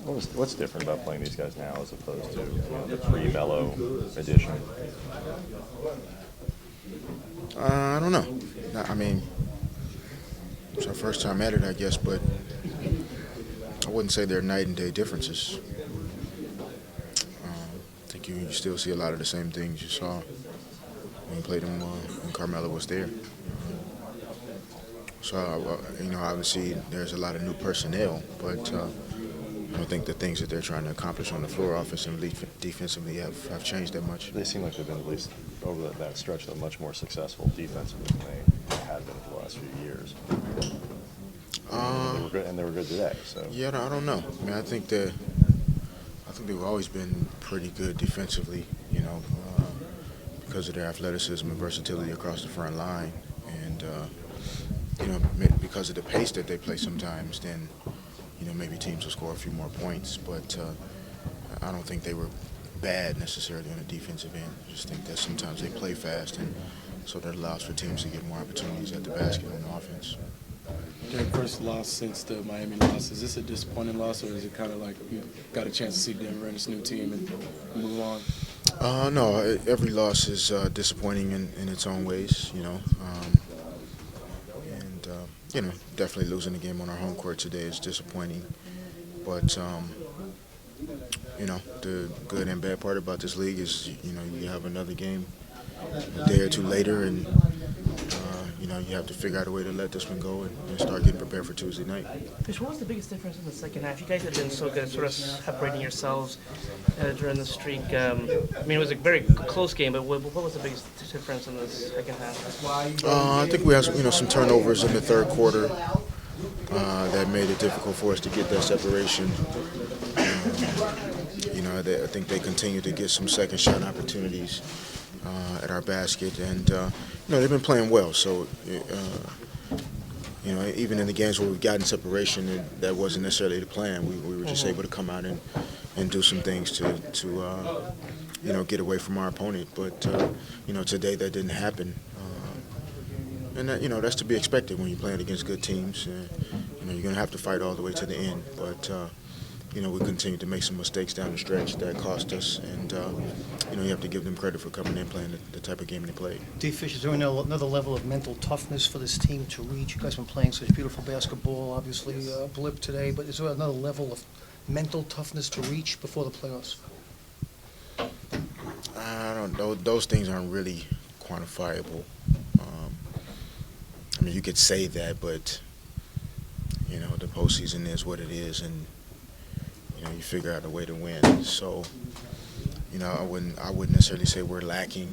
What's different about playing these guys now as opposed to the pre-Melo edition? I don't know. I mean, it's our first time at it, I guess, but I wouldn't say they're night and day differences. I think you still see a lot of the same things you saw when you played them when Carmelo was there. So, obviously there's a lot of new personnel, but I don't think the things that they're trying to accomplish on the floor, offensively, defensively, have changed that much. They seem like they've been, at least over that stretch, though, much more successful defensively than they had been for the last few years. They were good, and they were good today. So yeah, I don't know. I mean, I think they've always been pretty good defensively, because of their athleticism and versatility across the front line, and because of the pace that they play sometimes, then maybe teams will score a few more points. But I don't think they were bad necessarily on the defensive end. I just think that sometimes they play fast, and so that allows for teams to get more opportunities at the basket on offense. Their first loss since the Miami loss, is this a disappointing loss, or is it kind of like you got a chance to see Denver and this new team and move on? No, every loss is disappointing in its own ways, definitely losing the game on our home court today is disappointing. But, the good and bad part about this league is, you have another game a day or two later, and you have to figure out a way to let this one go and start getting prepared for Tuesday night. What was the biggest difference in the second half? You guys have been so good at sort of separating yourselves during the streak. It was a very close game, but what was the biggest difference in the second half? I think we had some turnovers in the third quarter that made it difficult for us to get that separation. I think they continued to get some second shot opportunities at our basket, and they've been playing well. So, even in the games where we've gotten separation, that wasn't necessarily the plan. We were just able to come out and do some things to get away from our opponent. But today that didn't happen, and that's to be expected when you're playing against good teams. You're going to have to fight all the way to the end, but. We continue to make some mistakes down the stretch that cost us, and you have to give them credit for coming in playing the type of game they played. D. Fish, is there another level of mental toughness for this team to reach? You guys have been playing such beautiful basketball, obviously a blip today, but is there another level of mental toughness to reach before the playoffs? I don't know. Those things aren't really quantifiable. You could say that, but the postseason is what it is, and you figure out a way to win. So, I wouldn't necessarily say we're lacking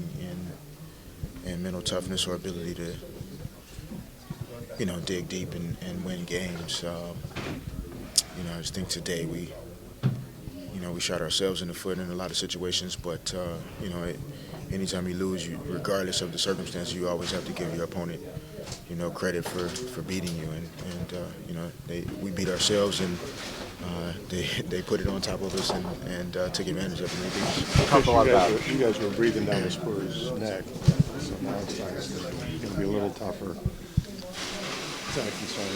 in mental toughness or ability to, dig deep and win games. I just think today we shot ourselves in the foot in a lot of situations. But anytime you lose, regardless of the circumstances, you always have to give your opponent, credit for beating you. And we beat ourselves, and they put it on top of us and took advantage of it. You guys were breathing down the Spurs' neck, so now it's going to be a little tougher. Is that a concern?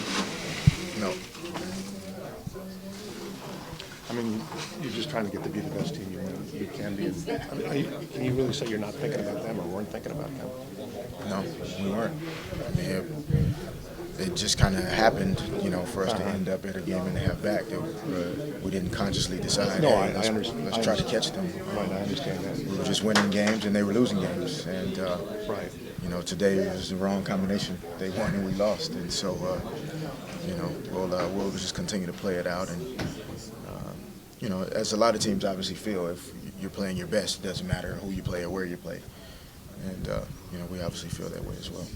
No. You're just trying to get to be the best team you can be. Can you really say you're not thinking about them or weren't thinking about them? No, we weren't. It just kind of happened, for us to end up at a game and a half back. We didn't consciously decide, No, hey, I understand. let's try to catch them. Right, I understand that. We were just winning games and they were losing games. And, right. Today was the wrong combination. They won and we lost. And so, we'll just continue to play it out. And, as a lot of teams obviously feel, if you're playing your best, it doesn't matter who you play or where you play. And, we obviously feel that way as well.